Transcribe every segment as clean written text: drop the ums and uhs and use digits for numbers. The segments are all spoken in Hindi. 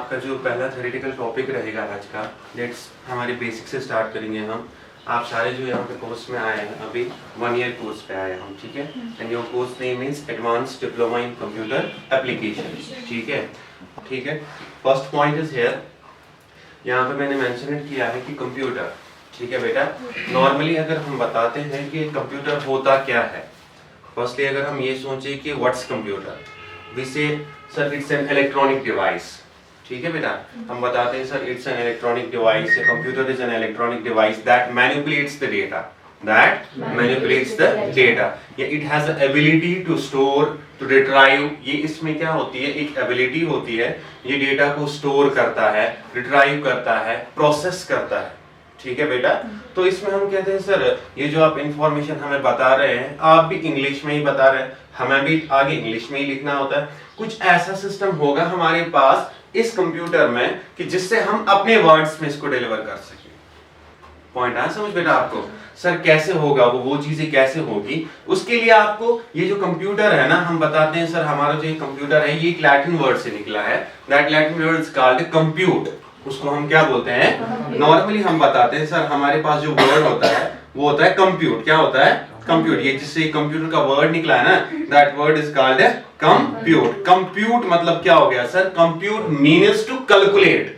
आपका जो पहला थ्योरेटिकल टॉपिक रहेगा आज का, लेट्स हमारे बेसिक से स्टार्ट करेंगे हम। आप सारे जो यहाँ पे कोर्स में आए हैं, अभी 1 ईयर कोर्स पे आए हैं हम, ठीक है। And your course name is advance diploma in computer application, ठीक है, ठीक है। फर्स्ट पॉइंट इज हियर, यहाँ पे मैंने मेंशन किया है कि कंप्यूटर, ठीक है बेटा। नॉर्मली अगर हम बताते हैं कि कंप्यूटर होता क्या है, फर्स्टली अगर हम ये सोचें कि what's computer, we say sir it's an electronic device, ठीक है बेटा। हम बताते हैं sir it's an electronic device, a computer is an electronic device that manipulates the data, या it has the ability to store, to retrieve. ये इसमें क्या होती है, एक एबिलिटी होती है, ये डेटा को स्टोर करता है, रिट्राइव करता है, प्रोसेस करता है, ठीक है बेटा। तो इसमें हम कहते हैं सर ये जो आप इंफॉर्मेशन हमें बता रहे हैं, आप भी इंग्लिश में ही बता रहे हैं, हमें भी आगे इंग्लिश में ही लिखना होता है। कुछ ऐसा सिस्टम होगा हमारे पास इस कंप्यूटर में कि जिससे हम अपने वर्ड्स में इसको डिलीवर कर सकें। पॉइंट आया समझ बेटा आपको? सर कैसे होगा वो चीजें कैसे होगी, उसके लिए आपको ये जो कंप्यूटर है ना, हम बताते हैं सर हमारा जो ये कंप्यूटर है ये एक लैटिन वर्ड से निकला है, that Latin word is called compute. उसको हम क्या बोलते हैं, नॉर्मली हम बताते हैं सर हमारे पास जो वर्ड होता है वो होता है कंप्यूट। क्या होता है? कंप्यूट। ये जिससे कंप्यूटर का वर्ड निकला है ना, that word is called compute. Compute मतलब क्या हो गया सर? Compute means to calculate,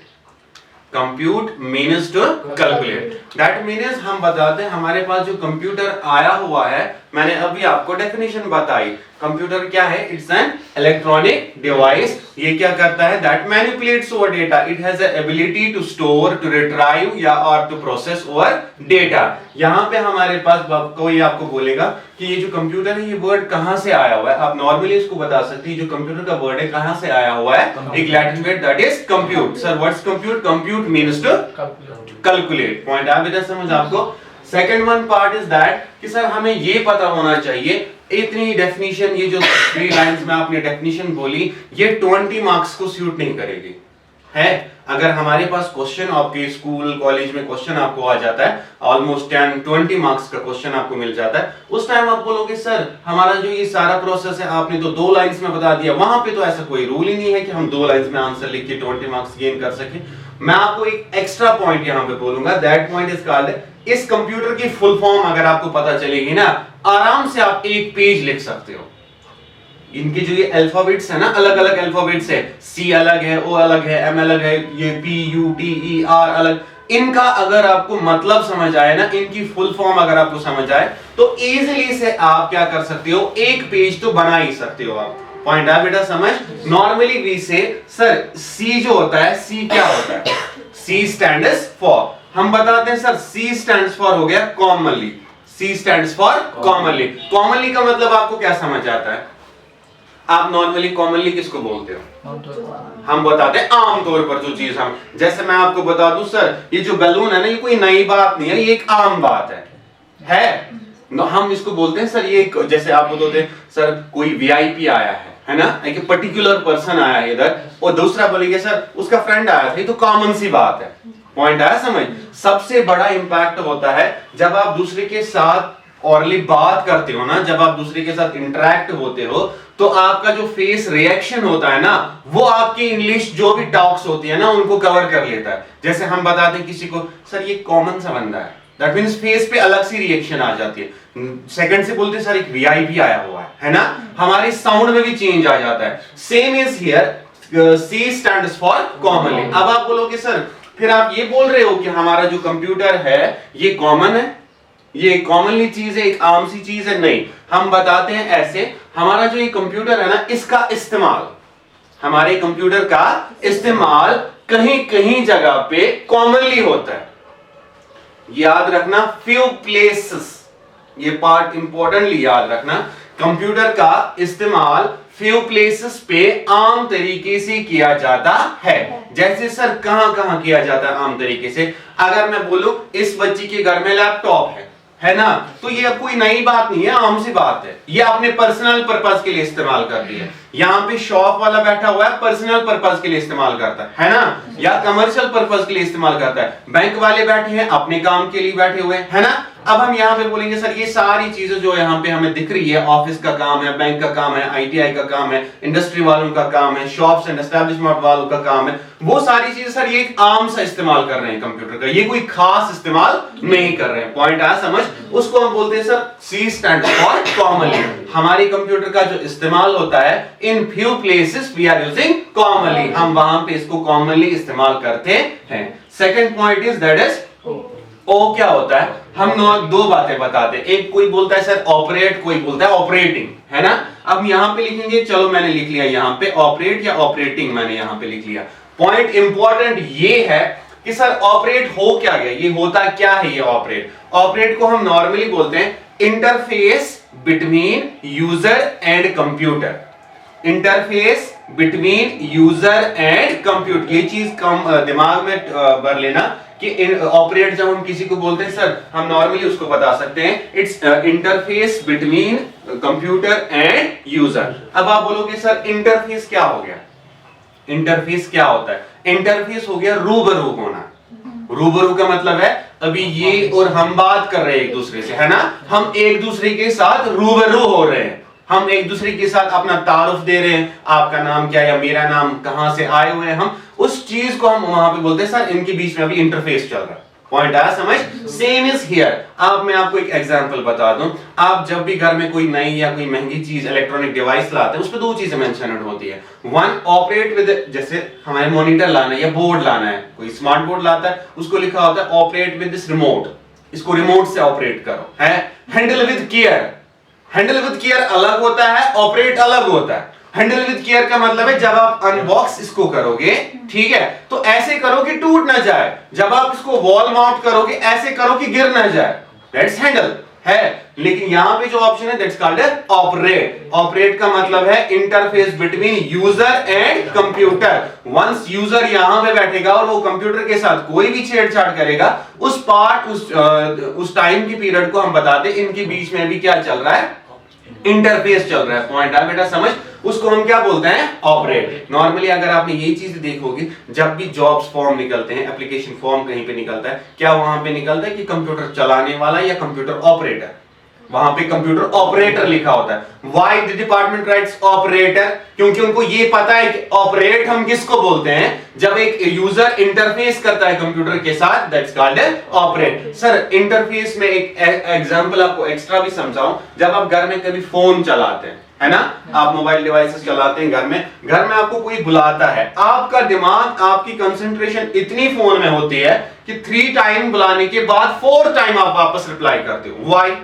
compute means to calculate. That means हम बताते हैं हमारे पास जो कंप्यूटर आया हुआ है, मैंने अभी आपको डेफिनेशन बताई। कंप्यूटर क्या है? It's an electronic device. ये क्या करता है? That manipulates over data, it has the ability to store, to retrieve या और टू प्रोसेस ओवर डेटा। यहाँ पे हमारे पास कोई आपको बोलेगा कि ये जो कंप्यूटर है ये वर्ड कहाँ से आया हुआ है, आप नॉर्मली इसको बता सकते हैं जो कंप्यूटर का वर्ड है कहाँ से आया हुआ है, एक Latin word that is compute. Sir what's compute? Compute means to calculate. Point आ बेटा समझ आपको? Second one part is that कि सर हमें ये पता होना चाहिए, इतनी डेफिनेशन, ये जो 3 लाइंस में आपने डेफिनेशन बोली, ये 20 मार्क्स को सूट नहीं करेगी है। अगर हमारे पास क्वेश्चन आपके स्कूल कॉलेज में क्वेश्चन आपको आ जाता है, ऑलमोस्ट 10-20 मार्क्स का क्वेश्चन आपको मिल जाता है, उस टाइम आप बोलोगे सर हमारा जो ये सारा प्रोसेस है आपने तो 2 लाइंस में बता दिया। वहां पे तो ऐसा कोई रूल ही नहीं है कि हम 2 लाइंस में आंसर लिख के 20 मार्क्स गेन कर सके। मैं आपको एक एक्स्ट्रा पॉइंट यहाँ पे बोलूंगा, दैट पॉइंट इज कॉल्ड, इस कंप्यूटर की फुल फॉर्म अगर आपको पता चलेगी ना, आराम से आप एक पेज लिख सकते हो। इनके जो ये अल्फाबेट्स है ना, अलग अलग अल्फाबेट्स है, सी अलग है, ओ अलग है, एम अलग है, ये P U T E R अलग, इनका अगर आपको मतलब समझ आए ना, इनकी फुल फॉर्म अगर आपको समझ आए तो इजीली से आप क्या कर सकते हो, एक पेज तो बना ही सकते हो आप। पॉइंट आ बेटा समझ? नॉर्मली वी से सर सी जो होता है, सी क्या होता है? सी स्टैंड्स फॉर, हम बताते हैं सर सी स्टैंड्स फॉर हो गया commonly, C stands for commonly. Commonly का मतलब आपको क्या समझ आता है? आप नॉर्मली कॉमनली किसको बोलते हो? हम बताते हैं आमतौर पर जो चीज हम, जैसे मैं आपको बता दूं सर ये जो बैलून है ना, ये कोई नई बात नहीं है, ये एक आम बात है। हम इसको बोलते हैं सर ये, जैसे आप बोलते हैं सर कोई वीआईपी आया है ना, एक पर्टिकुलर पर्सन आया है इधर, और दूसरा बोलेंगे सर उसका फ्रेंड आया था, ये तो कॉमन सी बात है। पॉइंट आया समझ? सबसे बड़ा इंपैक्ट होता है जब आप दूसरे के साथ ऑरली बात करते हो ना, जब आप दूसरे के साथ इंटरेक्ट होते हो, तो आपका जो फेस रिएक्शन होता है ना, वो आपकी इंग्लिश जो भी टॉक्स होती है ना उनको कवर कर लेता है। जैसे हम बताते हैं किसी को सर ये कॉमन सा बंदा है, दैट मींस फेस पे अलग सी रिएक्शन आ जाती है। सेकंड से बोलते सर एक वीआईपी आया हुआ है ना, हमारे साउंड में भी चेंज आ जाता है। Same is here, C stands for commonly. अब आप बोलोगे सर फिर आप ये बोल रहे हो कि हमारा जो कंप्यूटर है ये कॉमन है, ये कॉमनली चीज है, एक आम सी चीज है? नहीं, हम बताते हैं ऐसे, हमारा जो ये कंप्यूटर है ना, इसका इस्तेमाल, हमारे कंप्यूटर का इस्तेमाल कहीं कहीं जगह पे कॉमनली होता है। याद रखना, फ्यू प्लेसेस, ये पार्ट इंपॉर्टेंटली याद रखना, कंप्यूटर का इस्तेमाल फ्यू प्लेसेस पे आम तरीके से किया जाता है। जैसे सर कहां कहां किया जाता है आम तरीके से? अगर मैं बोलूं इस बच्ची के घर में लैपटॉप है ना, तो ये अब कोई नई बात नहीं है, आम सी बात है, ये अपने पर्सनल पर्पस के लिए इस्तेमाल करती है। यहाँ पे शॉप वाला बैठा हुआ है, पर्सनल पर्पस के लिए इस्तेमाल करता है ना, या कमर्शियल पर्पस के लिए इस्तेमाल करता है। बैंक वाले बैठे हैं अपने काम के लिए बैठे हुए है ना। अब हम यहाँ पे बोलेंगे सर ये सारी चीजें जो यहाँ पे हमें दिख रही है, ऑफिस का काम है, बैंक का काम है, आईटीआई का काम है, इंडस्ट्री वालों का काम है, शॉप्स एंड एस्टेब्लिशमेंट वालों का काम है, वो सारी चीजें सर ये एक आम सा इस्तेमाल कर रहे हैं कंप्यूटर का, ये कोई खास इस्तेमाल नहीं कर रहे हैं। पॉइंट आया समझ? उसको हम बोलते हैं sir C stand for commonly. हमारे कंप्यूटर का जो इस्तेमाल होता है in few places we are using commonly, हम वहां पे इसको कॉमनली इस्तेमाल करते हैं। Second point is that is O क्या होता है? हम दो बातें बताते हैं, एक कोई बोलता है सर ऑपरेट, कोई बोलता है ऑपरेटिंग, है ना। अब यहां पे लिखेंगे, चलो मैंने लिख लिया यहां पे ऑपरेट या ऑपरेटिंग, मैंने यहां पे लिख लिया। पॉइंट इंपॉर्टेंट ये है कि सर ऑपरेट हो क्या गया, ये होता क्या है ये ऑपरेट? ऑपरेट को हम नॉर्मली बोलते हैं interface between user and computer. Interface between user and computer, ये चीज कम दिमाग में भर लेना कि ऑपरेट जब हम किसी को बोलते हैं सर, हम नॉर्मली उसको बता सकते हैं it's interface between computer and user. अब आप बोलोगे सर इंटरफेस क्या हो गया? इंटरफेस क्या होता है? इंटरफेस हो गया रूबरू होना। रूबरू का मतलब है अभी ये और हम बात कर रहे हैं एक दूसरे से, है ना, हम एक दूसरे के साथ रूबरू हो रहे हैं, हम एक दूसरे के साथ अपना तारुफ दे रहे हैं, आपका नाम क्या है या मेरा नाम, कहां से आए हुए हैं हम, उस चीज को हम वहां पे बोलते हैं सर इनके बीच में अभी इंटरफेस चल रहा है। पॉइंट आया समझ? Same is here. अब मैं आपको एक एग्जांपल बता दूं, आप जब भी घर में कोई नई या कोई महंगी चीज इलेक्ट्रॉनिक डिवाइस लाते हैं, उस पे दो चीजें मेंशनड होती है। वन ऑपरेट विद, जैसे हमारे मॉनिटर लाना है या बोर्ड लाना है, कोई स्मार्ट बोर्ड लाता है, उसको लिखा होता है ऑपरेट विद दिस रिमोट, इसको रिमोट से ऑपरेट करो, है। Handle with care, handle with care अलग होता है, ऑपरेट अलग होता है। हैंडल विद केयर का मतलब है जब आप अनबॉक्स इसको करोगे, ठीक है, तो ऐसे करो कि टूट ना जाए, जब आप इसको वॉल माउंट करोगे ऐसे करो कि गिर ना जाए, दैट्स हैंडल है। लेकिन यहां पे जो ऑप्शन है दैट्स कॉल्ड ऑपरेट। ऑपरेट का मतलब है interface between user and computer. Once user यहां पे बैठेगा और वो कंप्यूटर के साथ कोई भी छेड़छाड़ करेगा, उस पार्ट उस टाइम की पीरियड को हम बताते हैं इनके बीच में भी क्या चल रहा है, इंटरफेस चल रहा है। पॉइंट है बेटा समझ? उसको हम क्या बोलते हैं? ऑपरेट। नॉर्मली अगर आपने ये चीज देखोगे, जब भी जॉब्स फॉर्म निकलते हैं, एप्लीकेशन फॉर्म कहीं पे निकलता है, क्या वहां पे निकलता है कि कंप्यूटर चलाने वाला या कंप्यूटर ऑपरेटर? वहां पे कंप्यूटर ऑपरेटर लिखा होता है। Why the department rights operator? क्योंकि उनको ये पता है कि ऑपरेट हम किसको बोलते हैं, जब एक यूजर इंटरफेस करता है कंप्यूटर के साथ, that's called operate. Sir interface में एक एग्जांपल आपको एक्स्ट्रा भी समझाऊं, जब आप घर में कभी फोन चलाते हैं, है ना, आप मोबाइल डिवाइसेस चलाते हैं घर में आपको कोई बुलाता है, आपका दिमाग, आपकी कंसंट्रेशन इतनी फोन में होती है कि 3 टाइम बुलाने के बाद 4 टाइम आप वापस रिप्लाई करते हो। व्हाई?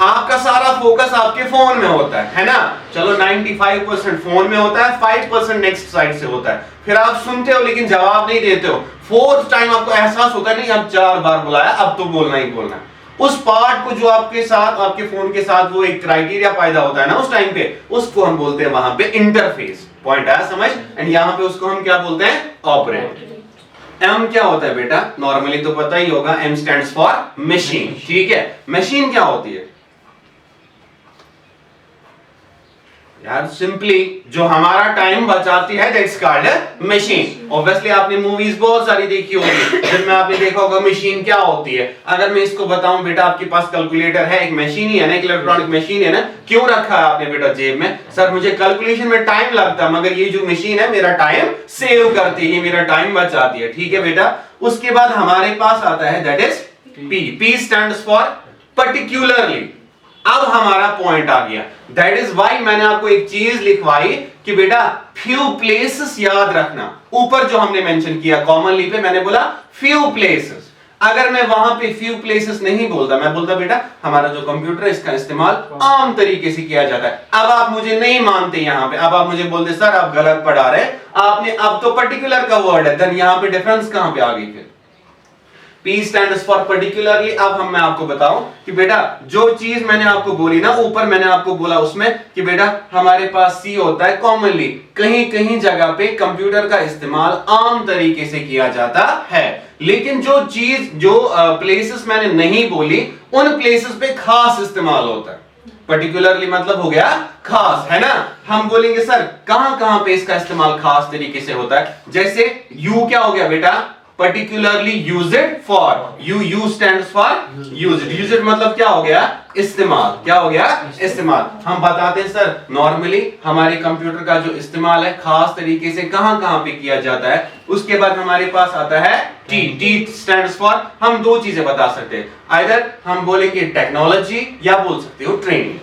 आपका सारा फोकस आपके फोन में होता है ना। चलो 95% फोन में होता है, 5% नेक्स्ट साइड से होता है। फिर आप सुनते हो लेकिन जवाब नहीं देते हो। 4th टाइम आपको एहसास होता है नहीं, अब 4 बार बुलाया, अब तो बोलना ही बोलना है। उस पार्ट को जो आपके साथ, आपके फोन के साथ वो एक क्राइटेरिया पैदा होता है ना उस टाइम पे, उसको हम बोलते हैं वहां पे इंटरफेस। पॉइंट आया समझ? एंड यहां पे उसको हम क्या बोलते हैं? ऑपरेट। एम क्या होता है बेटा? नॉर्मली तो पता ही होगा, एम स्टैंड्स फॉर मशीन। ठीक है, मशीन क्या होती है यार? सिंपली जो हमारा टाइम बचाती है, दैट्स कॉल्ड मशीन। ऑब्वियसली आपने मूवीज बहुत सारी देखी होगी जिनमें आपने देखा होगा मशीन क्या होती है। अगर मैं इसको बताऊं बेटा आपके पास कैलकुलेटर है, एक मशीन ही है ना, एक इलेक्ट्रॉनिक मशीन है ना, क्यों रखा है आपने बेटा जेब में? सर मुझे कैलकुलेशन में टाइम लगता है, मगर ये जो मशीन है मेरा टाइम सेव करती है, ये मेरा टाइम बचाती है। ठीक है बेटा, उसके बाद हमारे पास आता है that is P. P stands for particularly. अब हमारा पॉइंट आ गया, दैट इज वाई मैंने आपको एक चीज लिखवाई कि बेटा फ्यू प्लेसेस याद रखना। ऊपर जो हमने मेंशन किया कॉमनली पे, मैंने बोला फ्यू प्लेसेस। अगर मैं वहां पे फ्यू प्लेसेस नहीं बोलता, मैं बोलता बेटा हमारा जो कंप्यूटर है इसका इस्तेमाल आम तरीके से किया जाता है। अब आप मुझे नहीं मानते यहां पे, अब आप मुझे बोलते सर आप गलत पढ़ा रहे, आपने अब तो पर्टिकुलर का वर्ड है, देन यहां पे डिफरेंस कहां पे आ गई? फिर P stands for particularly। अब मैं आपको बताऊं कि बेटा जो चीज मैंने आपको बोली ना, ऊपर मैंने आपको बोला उसमें कि बेटा हमारे पास C होता है कॉमनली, कहीं कहीं जगह पे कंप्यूटर का इस्तेमाल आम तरीके से किया जाता है। लेकिन जो चीज, जो प्लेसेस मैंने नहीं बोली, उन प्लेसेस पे खास इस्तेमाल होता है। पर्टिकुलरली मतलब हो गया खास, है ना। हम बोलेंगे सर कहां कहां पे इसका इस्तेमाल खास तरीके से होता है, जैसे यू क्या हो गया बेटा, particularly use it for, you stands for use it, use it मतलब क्या हो गया, इस्तेमाल, क्या हो गया, इस्तेमाल। हम बताते हैं सर नॉर्मली हमारे कंप्यूटर का जो इस्तेमाल है खास तरीके से कहां कहां पे किया जाता है। उसके बाद हमारे पास आता है टी स्टैंड्स फॉर, हम दो चीजें बता सकते हैं, आइदर हम बोलेंगे टेक्नोलॉजी या बोल सकते हो ट्रेनिंग,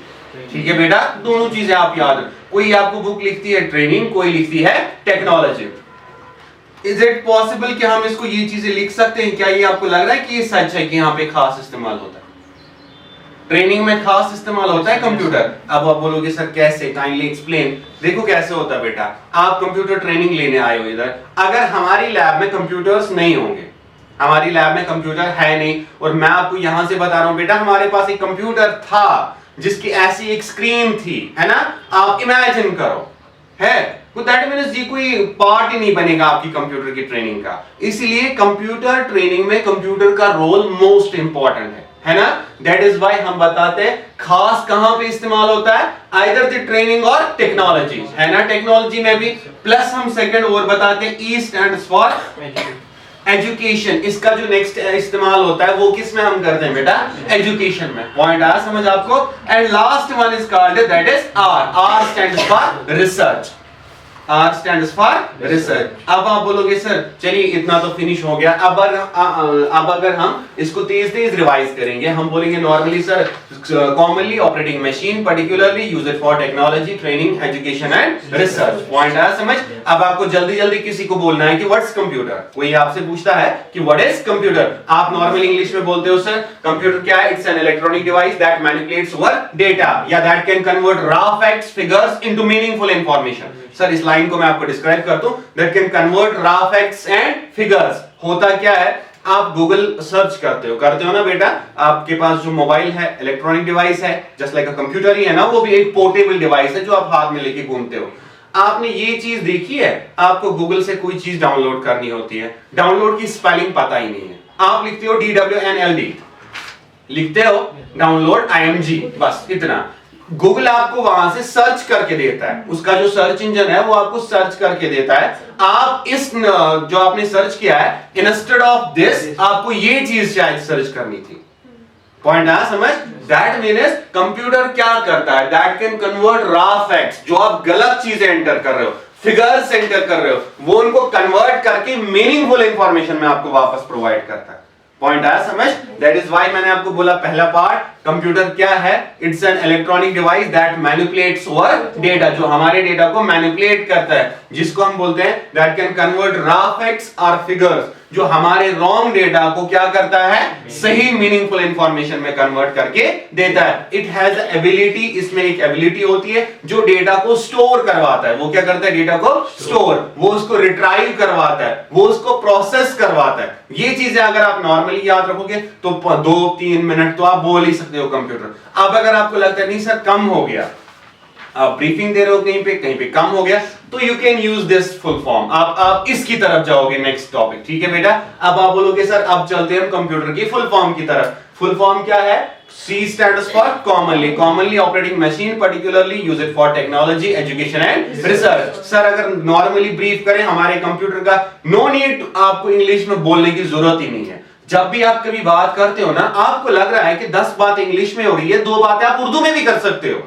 ठीक है बेटा, दोनों चीजें आप याद रखो। कोई आपको बुक लिखती है ट्रेनिंग, कोई लिखती है टेक्नोलॉजी। इज इट पॉसिबल कि हम इसको ये चीजें लिख सकते हैं, क्या ये आपको लग रहा है कि ये सच है कि यहाँ पे खास इस्तेमाल होता है, ट्रेनिंग में खास इस्तेमाल होता है कंप्यूटर। अब आप बोलोगे सर कैसे, काइंडली एक्सप्लेन। देखो कैसे होता है बेटा, आप कंप्यूटर ट्रेनिंग लेने आए हो इधर, अगर हमारी लैब में कंप्यूटर्स नहीं होंगे, हमारी लैब में कंप्यूटर है नहीं, और मैं आपको यहां से बता रहा हूं बेटा हमारे पास एक कंप्यूटर था जिसकी ऐसी एक स्क्रीन थी, है ना, आप इमेजिन करो, है तो दैट मीन्स ये कोई पार्ट ही नहीं बनेगा आपकी कंप्यूटर की ट्रेनिंग का। इसलिए कंप्यूटर ट्रेनिंग में कंप्यूटर का रोल मोस्ट इंपॉर्टेंट है ना। दैट इज व्हाई हम बताते हैं खास कहां पे इस्तेमाल होता है, आइदर द ट्रेनिंग और टेक्नोलॉजी, है ना। टेक्नोलॉजी में भी प्लस हम सेकंड और बताते हैं, ई स्टैंड्स फॉर एजुकेशन। इसका जो नेक्स्ट इस्तेमाल होता है वो किस में हम करते हैं बेटा, एजुकेशन में। पॉइंट आया समझ आपको। And last one is called that is R stands for research, R stands for research. अब आप बोलोगे सर चलिए इतना तो फिनिश हो गया, अब अगर हम इसको तेज तेज रिवाइज करेंगे, हम बोलेंगे normally sir commonly operating machine, particularly use it for technology, training, education and research. Point आया समझ। अब आपको जल्दी जल्दी किसी को बोलना है कि व्हाट्स कंप्यूटर, कोई आपसे पूछता है कि व्हाट इज कंप्यूटर, आप नॉर्मल इंग्लिश में बोलते हो सर कंप्यूटर क्या है, it's an electronic device that manipulates our data या that can convert raw facts figures into meaningful information. Sir इस लाइन को मैं आपको डिस्क्राइब करता हूं, that can convert raw facts and figures. होता क्या है, आप गूगल सर्च करते हो ना बेटा, आपके पास जो मोबाइल है इलेक्ट्रॉनिक डिवाइस है, जस्ट लाइक अ कंप्यूटर ही है ना, वो भी एक पोर्टेबल डिवाइस है जो आप हाथ में लेके घूमते हो। आपने ये चीज देखी है, आपको गूगल से कोई चीज डाउनलोड करनी होती है, डाउनलोड की स्पेलिंग पता ही नहीं है, आप लिखते हो DWNLD, लिखते हो डाउनलोड IMG, बस इतना। गूगल आपको वहां से सर्च करके देता है, उसका जो सर्च इंजन है वो आपको सर्च करके देता है। आप इस जो आपने सर्च किया है, इंस्टेड ऑफ दिस आपको ये चीज शायद सर्च करनी थी। पॉइंट आया समझ। दैट मीन्स कंप्यूटर क्या करता है, that can convert raw facts, जो आप गलत चीजें एंटर कर रहे हो, फिगर्स एंटर कर रहे हो, वो उनको कन्वर्ट करके मीनिंगफुल इंफॉर्मेशन में आपको वापस प्रोवाइड करता है। पॉइंट आया समझ। दैट इज व्हाई मैंने आपको बोला पहला पार्ट, कंप्यूटर क्या है, it's an electronic device that manipulates our data, जो हमारे डेटा को मैनिपुलेट करता है, जिसको हम बोलते हैं that can convert raw facts और फिगर्स, जो हमारे रॉन्ग डेटा को क्या करता है, सही मीनिंगफुल इंफॉर्मेशन में कन्वर्ट करके देता है। इट हैज एबिलिटी, इसमें एक एबिलिटी होती है जो डेटा को स्टोर करवाता है। वो क्या करता है, डेटा को स्टोर, वो उसको रिट्राइव करवाता है, वो उसको प्रोसेस करवाता है। ये चीजें अगर आप नॉर्मली याद रखोगे तो 2-3 मिनट तो आप बोल ही सकते हो कंप्यूटर। अब अगर आपको लगता है नहीं सर कम हो गया, आप ब्रीफिंग दे रहे हो कहीं पे कम हो गया, तो you can use this full form, आप इसकी तरफ जाओगे नेक्स्ट टॉपिक, ठीक है बेटा। अब आप बोलोगे सर अब चलते हैं हम कंप्यूटर की फुल फॉर्म की तरफ। फुल फॉर्म क्या है, C stands for commonly operating machine, particularly use it for technology, education and research. Sir अगर नॉर्मली ब्रीफ करें हमारे कंप्यूटर का, नो नीड आपको इंग्लिश में बोलने की जरूरत ही नहीं है। जब भी आप कभी बात करते हो ना, आपको लग रहा है कि 10 बात इंग्लिश में हो रही है, 2 बातें आप उर्दू में भी कर सकते हो।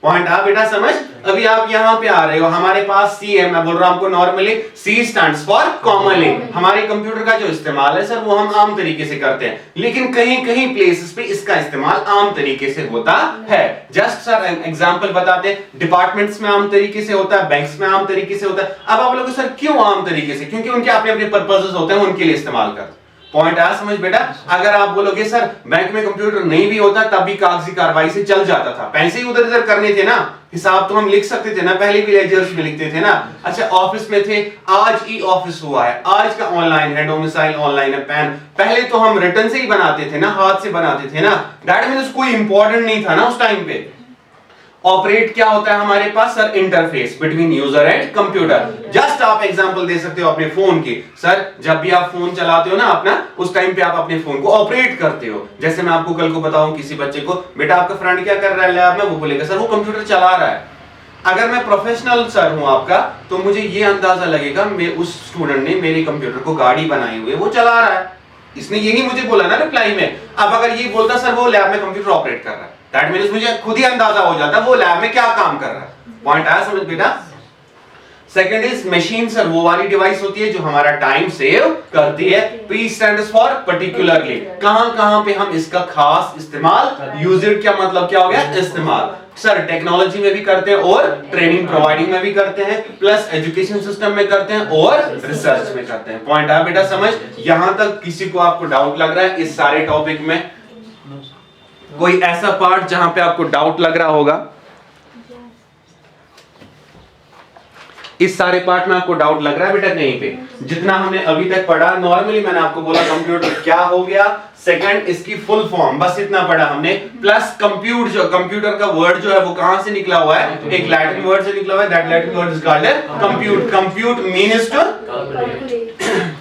पॉइंट आप बेटा समझ। अभी आप यहां पे आ रहे हो, हमारे पास C है, मैं बोल रहा हूं आपको normally C stands for commonly. हमारे कंप्यूटर का जो इस्तेमाल है सर वो हम आम तरीके से करते हैं, लेकिन कहीं कहीं प्लेसेस पे इसका इस्तेमाल आम तरीके से होता है। जस्ट सर एग्जांपल बताते हैं, डिपार्टमेंट्स में आम तरीके से होता है, बैंक्स में आम तरीके से होता है। अब आप लोग सर क्यों आम तरीके से, क्योंकि उनके अपने अपने पर्पसेस होते हैं, उनके लिए इस्तेमाल करते हैं। पॉइंट आया समझ बेटा। अगर आप बोलोगे सर बैंक में कंप्यूटर नहीं भी होता तब भी कागजी कार्रवाई से चल जाता था, पैसे ही उधर इधर करने थे ना, हिसाब तो हम लिख सकते थे ना, पहले भी लेजर्स में लिखते थे ना। अच्छा ऑफिस में थे, आज ई ऑफिस हुआ है, आज का ऑनलाइन है, डोमिसाइल ऑनलाइन है, पैन पहले तो हम रिटर्न से ही बनाते थे ना, हाथ से बनाते थे ना। दैट मींस कोई इंपॉर्टेंट नहीं था ना उस टाइम पे। ऑपरेट क्या होता है हमारे पास sir? Interface between user and computer. Just आप एग्जांपल दे सकते हो अपने फोन की, सर जब भी आप फोन चलाते हो ना अपना, उस टाइम पे आप अपने फोन को ऑपरेट करते हो। जैसे मैं आपको कल को बताऊं किसी बच्चे को, बेटा आपका फ्रेंड क्या कर रहा है लैब में, वो बोलेगा सर वो कंप्यूटर चला रहा है। अगर मैं प्रोफेशनल सर हूं आपका, तो मुझे ये अंदाजा लगेगा मैं उस स्टूडेंट ने मेरे कंप्यूटर को गाड़ी बनाई हुई है, वो चला रहा है, इसने यही मुझे बोला ना रिप्लाई में। अब अगर ये बोलता सर वो लैब में कंप्यूटर ऑपरेट कर रहा है, दैट मींस मुझे खुद ही अंदाजा हो जाता वो लैब में क्या काम कर रहा है। पॉइंट आया समझ बेटा? सेकंड इज मशीन सर, वो वाली डिवाइस होती है जो हमारा टाइम सेव करती है। P स्टैंड्स फॉर पर्टिकुलरली, कहां पे हम इसका खास इस्तेमाल, यूजेज क्या मतलब क्या हो गया? इस्तेमाल। सर टेक्नोलॉजी में भी करते हैं और ट्रेनिंग प्रोवाइडिंग में भी करते हैं, प्लस एजुकेशन सिस्टम में करते हैं और रिसर्च में करते हैं। पॉइंट आया बेटा समझ? यहां तक किसी को आपको डाउट लग रहा है इस सारे टॉपिक में? कोई ऐसा पार्ट जहां पे आपको डाउट लग रहा होगा? इस सारे पार्ट में आपको डाउट लग रहा है बेटा कहीं पे? जितना हमने अभी तक पढ़ा, नॉर्मली मैंने आपको बोला कंप्यूटर क्या हो गया, सेकंड इसकी फुल फॉर्म, बस इतना पढ़ा हमने, प्लस कंप्यूट, जो कंप्यूटर का वर्ड जो है वो कहां से निकला हुआ है? एक लैटिन वर्ड से निकला हुआ है, that Latin word is called compute. Compute means to,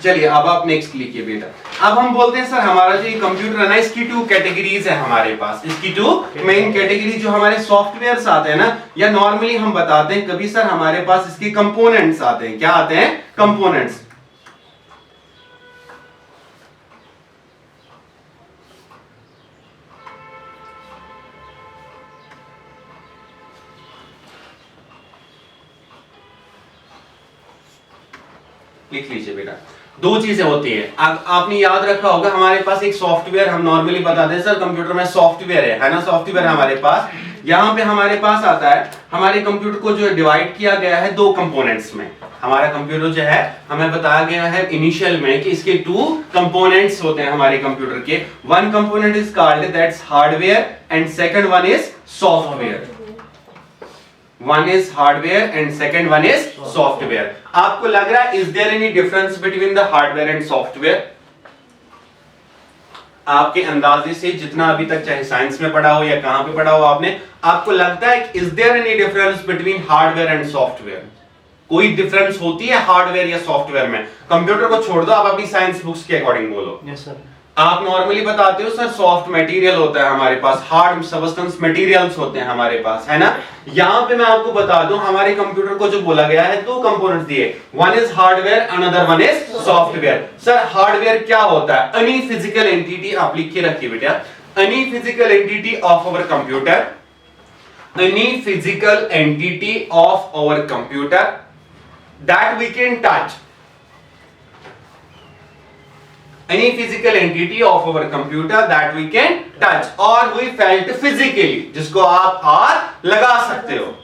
चलिए अब आप नेक्स्ट लिखिए बेटा। अब हम बोलते हैं सर हमारा जो ये कंप्यूटर है ना, इसकी 2 कैटेगरीज है हमारे पास। इसकी 2 मेन कैटेगरी जो हमारे सॉफ्टवेयर्स आते हैं ना, या नॉर्मली हम बताते हैं कभी सर हमारे पास इसके कंपोनेंट्स आते हैं। क्या आते हैं? कंपोनेंट्स। लिख लीजिए बेटा। 2 चीजें होती है, आपने याद रखा होगा हमारे पास एक सॉफ्टवेयर, हम नॉर्मली बताते हैं सर कंप्यूटर में सॉफ्टवेयर है ना, सॉफ्टवेयर है हमारे पास। यहाँ पे हमारे पास आता है, हमारे कंप्यूटर को जो डिवाइड किया गया है 2 कंपोनेंट्स में। हमारा कंप्यूटर जो है हमें बताया गया है इनिशियल में कि इसके 2 कंपोनेंट्स होते हैं हमारे कंप्यूटर के। One component is called that's hardware and second one is software. One is hardware and second one is software. आपको लग रहा है is there any difference between the hardware and software? आपके अंदाजे से जितना अभी तक चाहे साइंस में पढ़ा हो या कहां पे पढ़ा हो आपने, आपको लगता है is there any difference between hardware and software? कोई डिफरेंस होती है हार्डवेयर या सॉफ्टवेयर में? कंप्यूटर को छोड़ दो, आप अपनी साइंस बुक्स के अकॉर्डिंग बोलो। Yes sir. आप नॉर्मली बताते हो सर सॉफ्ट मटेरियल होता है हमारे पास, हार्ड सब्सटेंस मटेरियल्स होते हैं हमारे पास, है ना। यहां पे मैं आपको बता दूं हमारे कंप्यूटर को जो बोला गया है 2 कंपोनेंट्स दिए, one is hardware, another one is software. Sir hardware क्या होता है? एनी फिजिकल एंटिटी, आप लिख के रखिए बेटा, any physical entity of our computer, any physical entity of our computer that we can touch, any physical entity of our computer that we can touch or we felt physically, जिसको आप हाथ लगा सकते हो।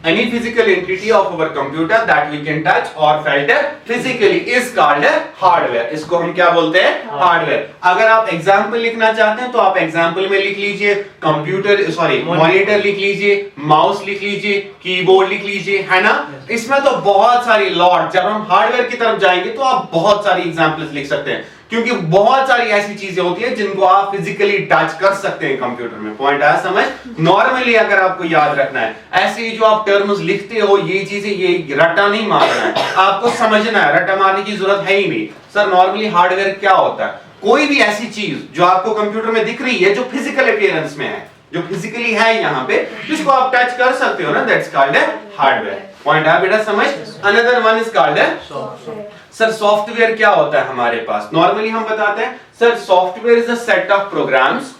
any physical entity of our computer that we can touch or felt physically is called hardware। इसको हम क्या बोलते हैं? हार्डवेयर। अगर आप एग्जाम्पल लिखना चाहते हैं तो आप एग्जाम्पल में लिख लीजिए कंप्यूटर, सॉरी मॉनिटर लिख लीजिए, माउस लिख लीजिए, कीबोर्ड लिख लीजिए, है ना। इसमें तो बहुत सारी लॉट, जब हम हार्डवेयर की तरफ जाएंगे तो आप बहुत सारी एग्जाम्पल्स लिख सकते हैं, क्योंकि बहुत सारी ऐसी चीजें होती है जिनको आप फिजिकली टच कर सकते हैं कंप्यूटर में। पॉइंट आया समझ? नॉर्मली अगर आपको याद रखना है, ऐसे ही जो आप टर्म्स लिखते हो ये चीजें, ये रट्टा नहीं मारना है, आपको समझना है, रट्टा मारने की जरूरत है ही नहीं। सर नॉर्मली हार्डवेयर क्या होता है? कोई भी ऐसी चीज जो आपको कंप्यूटर में दिख रही है, जो फिजिकल अपीयरेंस में है, जो फिजिकली है यहाँ पे, जिसको आप टच कर सकते हो ना, दैट्स कॉल्ड हार्डवेयर। पॉइंट आया बेटा समझ? Another one is called software. Sir software क्या होता है हमारे पास? नॉर्मली हम बताते हैं sir software is a set of programs,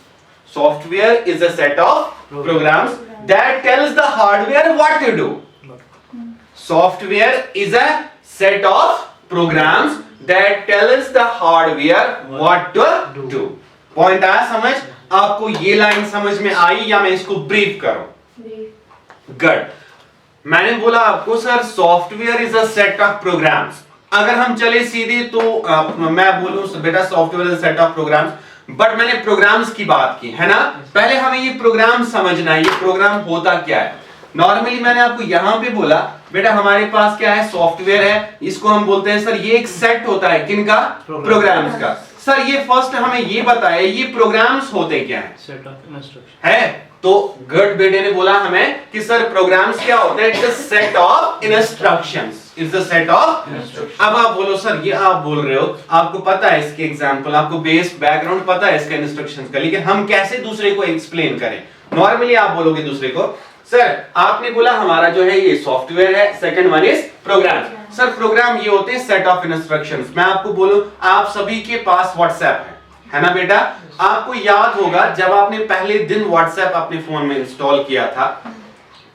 software is a set of programs that tells the hardware what to do. Software is a set of programs that tells the hardware what to do. Point आया समझ? आपको ये लाइन समझ में आई या मैं इसको ब्रीफ करूं? गुड। मैंने बोला आपको sir software is a set of programs. अगर हम चले सीधे तो मैं बोलूं बेटा software is a set of programs, but मैंने प्रोग्राम्स की बात की, है ना। पहले हमें ये प्रोग्राम समझना है, ये प्रोग्राम होता क्या है। नॉर्मली मैंने आपको यहां पे बोला बेटा हमारे पास क्या है? सॉफ्टवेयर है, इसको हम बोलते हैं सर ये एक सेट होता है, किनका? प्रोग्राम्स का। सर ये फर्स्ट हमें ये बताया ये प्रोग्राम्स होते क्या है? सेट ऑफ इंस्ट्रक्शन है। तो गुड बेटे ने बोला हमें कि सर प्रोग्राम्स क्या होते हैं? It's a set of instructions, it's a set of. अब आप बोलो सर ये आप बोल रहे हो, आपको पता है इसके एग्जांपल, आपको बेस बैकग्राउंड पता है इसका इंस्ट्रक्शंस का, लेकिन हम कैसे दूसरे को एक्सप्लेन करें? नॉर्मली आप बोलोगे दूसरे को, सर आपने बोला हमारा जो है ये सॉफ्टवेयर है, second one is program. Sir program ये होते हैं सेट ऑफ इंस्ट्रक्शंस। मैं आपको बोलूं आप सभी के पास व्हाट्सएप है ना बेटा? आपको याद होगा जब आपने पहले दिन व्हाट्सएप अपने फोन में इंस्टॉल किया था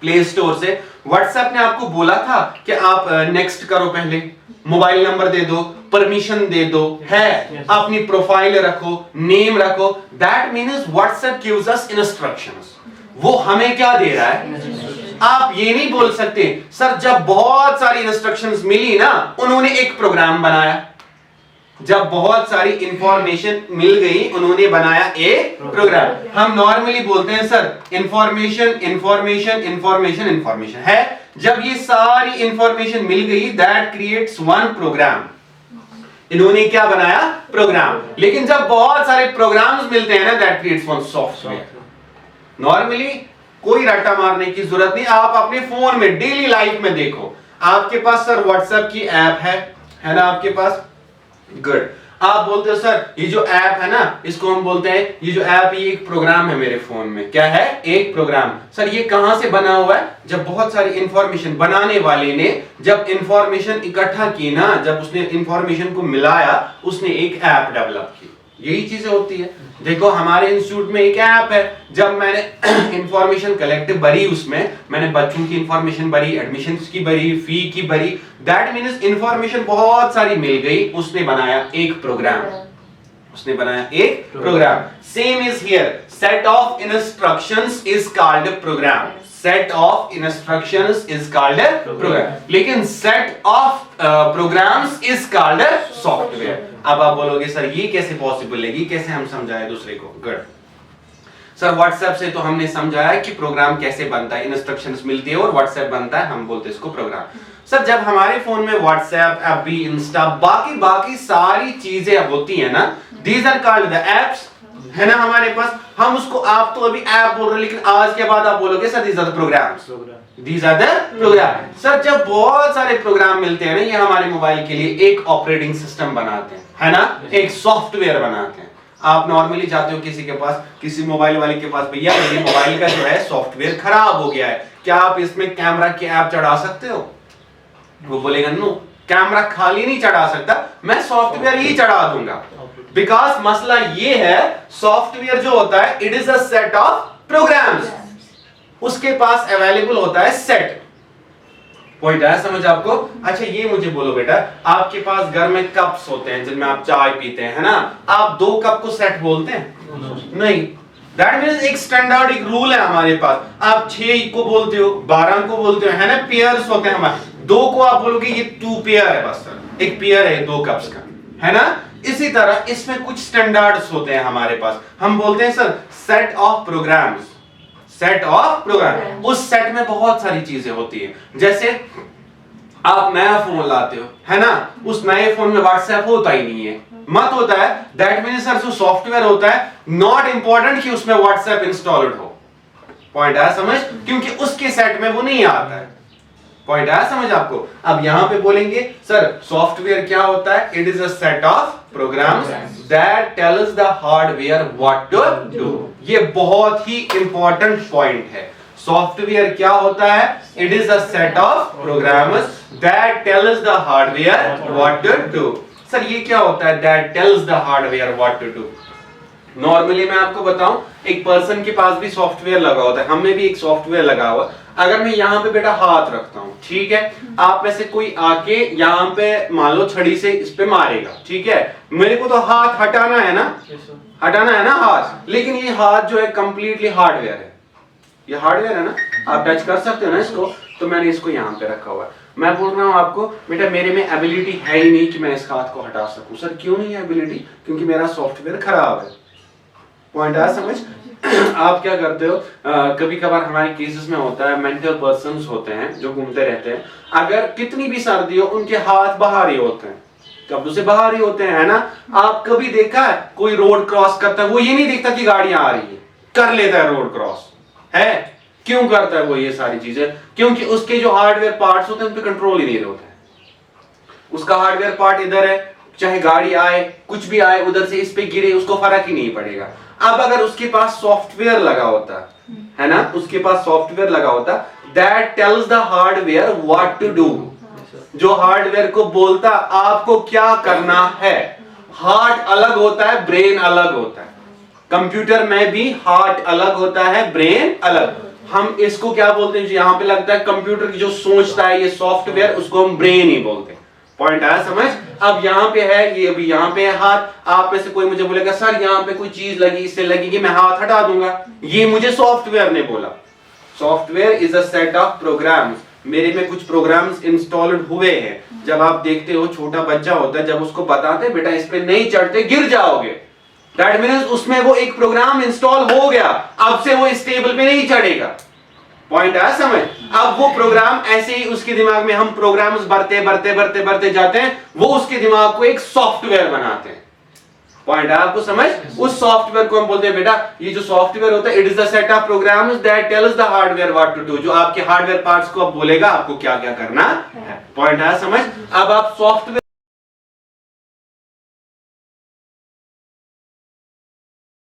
प्ले स्टोर से, व्हाट्सएप ने आपको बोला था कि आप नेक्स्ट करो, पहले मोबाइल नंबर दे दो, परमिशन दे दो, है अपनी प्रोफाइल रखो, नेम रखो। That means WhatsApp gives us instructions. वो हमें क्या दे रहा है? आप ये नहीं बोल सकते सर जब बहुत सारी इंस्ट्रक्शंस मिली ना उन्होंने एक प्रोग्राम बनाया, जब बहुत सारी इंफॉर्मेशन मिल गई उन्होंने बनाया एक प्रोग्राम। हम नॉर्मली बोलते हैं sir information information information information है। जब ये सारी इंफॉर्मेशन मिल गई दैट क्रिएट्स वन प्रोग्राम। इन्होंने क्या बनाया? प्रोग्राम। लेकिन जब बहुत सारे प्रोग्राम्स मिलते हैं ना that creates one software. Normally कोई रट्टा मारने की जरूरत नहीं, आप अपने फोन में डेली लाइफ में देखो, आपके पास सर व्हाट्सएप की ऐप है ना आपके पास? गुड। आप बोलते हो सर ये जो ऐप है ना इसको हम बोलते हैं, ये जो ऐप ये एक प्रोग्राम है मेरे फोन में। क्या है? एक प्रोग्राम। सर ये कहां से बना हुआ है? जब बहुत सारी इंफॉर्मेशन बनाने वाले ने जब इंफॉर्मेशन इकट्ठा की ना, जब उसने इंफॉर्मेशन को मिलाया उसने एक ऐप डेवलप की। यही चीजें होती है। देखो हमारे इंस्टीट्यूट में एक ऐप है, जब मैंने इंफॉर्मेशन कलेक्ट भरी उसमें मैंने बच्चों की इंफॉर्मेशन भरी, एडमिशन की भरी, फी की भरी, दैट मीन्स इंफॉर्मेशन बहुत सारी मिल गई, उसने बनाया एक प्रोग्राम। उसने बनाया एक program. Same is here, set of instructions is called program. Set of instructions is called program, लेकिन set of programs is called software. अब आप बोलोगे सर ये कैसे पॉसिबल है, ये कैसे हम समझाएं दूसरे को? गुड सर व्हाट्सएप से तो हमने समझाया कि प्रोग्राम कैसे बनता है, इंस्ट्रक्शंस मिलती है और व्हाट्सएप बनता है, हम बोलते हैं इसको प्रोग्राम। सर जब हमारे फोन में व्हाट्सएप, एफबी, इंस्टा, बाकी सारी चीजें होती है ना, these are called the apps, है ना हमारे पास। हम उसको, आप तो अभी ऐप बोल रहे हो लेकिन आज के बाद आप बोलोगे sir these are the programs, these are the program. Sir जब बहुत सारे प्रोग्राम मिलते हैं ना, ये हमारे मोबाइल के लिए एक ऑपरेटिंग सिस्टम बनाते हैं, है ना, एक सॉफ्टवेयर बनाते हैं। आप नॉर्मली जाते हो किसी के पास, किसी मोबाइल वाले के पास, भैया मेरे मोबाइल का जो है सॉफ्टवेयर खराब हो गया है, क्या आप इसमें कैमरा की ऐप चढ़ा सकते हो? वो बोलेगा नो, कैमरा खाली नहीं चढ़ा सकता, मैं सॉफ्टवेयर ही चढ़ा दूंगा। बिकॉज मसला ये है, सॉफ्टवेयर जो होता है it is a set of programs, उसके पास अवेलेबल होता है सेट। पॉइंट आया समझ आपको? अच्छा ये मुझे बोलो बेटा, आपके पास घर में कप्स होते हैं जिनमें आप चाय पीते हैं, है ना? आप 2 कप को सेट बोलते हैं? नहीं। दैट मींस एक स्टैंडर्ड, एक रूल है हमारे पास। आप 6 को बोलते हो, 12 को बोलते हो, है ना? पेयर्स होते हैं हमारे। 2 को आप बोलोगे ये 2 पेयर है, बस सर एक पेयर है 2 कप्स का, है ना? इसी तरह इसमें कुछ स्टैंडर्ड्स होते हैं हमारे पास, हम बोलते हैं sir set of programs. Set of program, उस सेट में बहुत सारी चीजें होती है। जैसे आप नया फोन लाते हो, है ना, उस नए फोन में व्हाट्सएप होता ही नहीं है, मत होता है, दैट मींस सर जो सॉफ्टवेयर होता है नॉट इंपॉर्टेंट कि उसमें व्हाट्सएप इंस्टॉल्ड हो। पॉइंट आया समझ? क्योंकि उसके सेट में वो नहीं आता है। पॉइंट आया समझ आपको? अब यहां पे बोलेंगे सर सॉफ्टवेयर क्या होता है? It is a set of programs that tells the hardware what to do. ये बहुत ही इंपॉर्टेंट पॉइंट है। सॉफ्टवेयर क्या होता है? It is a set of programs that tells the hardware what to do. Sir ये क्या होता है that tells the hardware what to do? Normally मैं आपको बताऊं, एक पर्सन के पास भी सॉफ्टवेयर लगा होता है, हमें भी एक सॉफ्टवेयर लगा हुआ। अगर मैं यहाँ पे बेटा हाथ रखता हूँ, ठीक है, आप में से कोई आके यहाँ पे मान लो छड़ी से इस पे मारेगा, ठीक है, मेरे को तो हाथ हटाना है ना, हटाना है ना हाथ, लेकिन ये हाथ जो है कंप्लीटली हार्डवेयर है, ये हार्डवेयर है ना, आप टच कर सकते हो ना इसको, तो मैंने इसको यहाँ पे रखा हुआ है। मैं बोल रहा हूँ आपको बेटा मेरे में एबिलिटी है ही नहीं कि मैं इस हाथ को हटा सकूं। सर क्यों नहीं है एबिलिटी? क्योंकि मेरा सॉफ्टवेयर खराब है। पॉइंट आया समझ? आप क्या करते हो, कभी कभार हमारे केसेस में होता है, मेंटल पर्सन्स होते हैं जो घूमते रहते हैं, अगर कितनी भी सर्दी हो उनके हाथ बाहर ही होते हैं, कब्जों से बाहर ही होते हैं, है ना। आप कभी देखा है कोई रोड क्रॉस करता है, वो ये नहीं देखता कि गाड़ियां आ रही है, कर लेता है रोड क्रॉस, है। क्यों करता है वो ये सारी चीजें? क्योंकि उसके जो हार्डवेयर पार्ट्स होते हैं उन पे कंट्रोल ही नहीं होता है। उसका हार्डवेयर पार्ट इधर है, चाहे गाड़ी आए कुछ भी आए उधर से इस पे गिरे उसको फर्क ही नहीं पड़ेगा। अब अगर उसके पास सॉफ्टवेयर लगा होता है ना, उसके पास सॉफ्टवेयर लगा होता, that tells the hardware what to do, जो हार्डवेयर को बोलता आपको क्या करना है। हार्ट अलग होता है, ब्रेन अलग होता है। कंप्यूटर में भी हार्ट अलग होता है, ब्रेन अलग। हम इसको क्या बोलते हैं, जो यहां पे लगता है कंप्यूटर की जो सोचता है ये सॉफ्टवेयर, उसको हम ब्रेन ही बोलते हैं। पॉइंट आया समझ? अब यहां पे है, ये अभी यहां पे है हाथ। आप में से कोई मुझे बोलेगा सर यहां पे कोई चीज लगी, इससे लगेगी, मैं हाथ हटा दूंगा। ये मुझे सॉफ्टवेयर ने बोला। Software is a set of programs. मेरे में कुछ प्रोग्राम्स इंस्टॉल्ड हुए हैं। जब आप देखते हो छोटा बच्चा होता है, जब उसको बताते हैं बेटा इस पे नहीं चढ़ते गिर जाओगे, दैट मीन्स उसमें वो एक प्रोग्राम इंस्टॉल हो गया, अब से वो इस टेबल पे नहीं चढ़ेगा। पॉइंट आया समझ? अब वो प्रोग्राम ऐसे ही उसके दिमाग में हम प्रोग्राम्स भरते भरते भरते भरते जाते हैं, वो उसके दिमाग को एक सॉफ्टवेयर बनाते हैं। पॉइंट आया आपको समझ? उस सॉफ्टवेयर को हम बोलते हैं बेटा ये जो सॉफ्टवेयर होता है it is the set of programs that tells the hardware what to do, जो आपके हार्डवेयर पार्ट्स को अब बोलेगा आपको क्या क्या करना है। पॉइंट आया समझ? अब आप सॉफ्टवेयर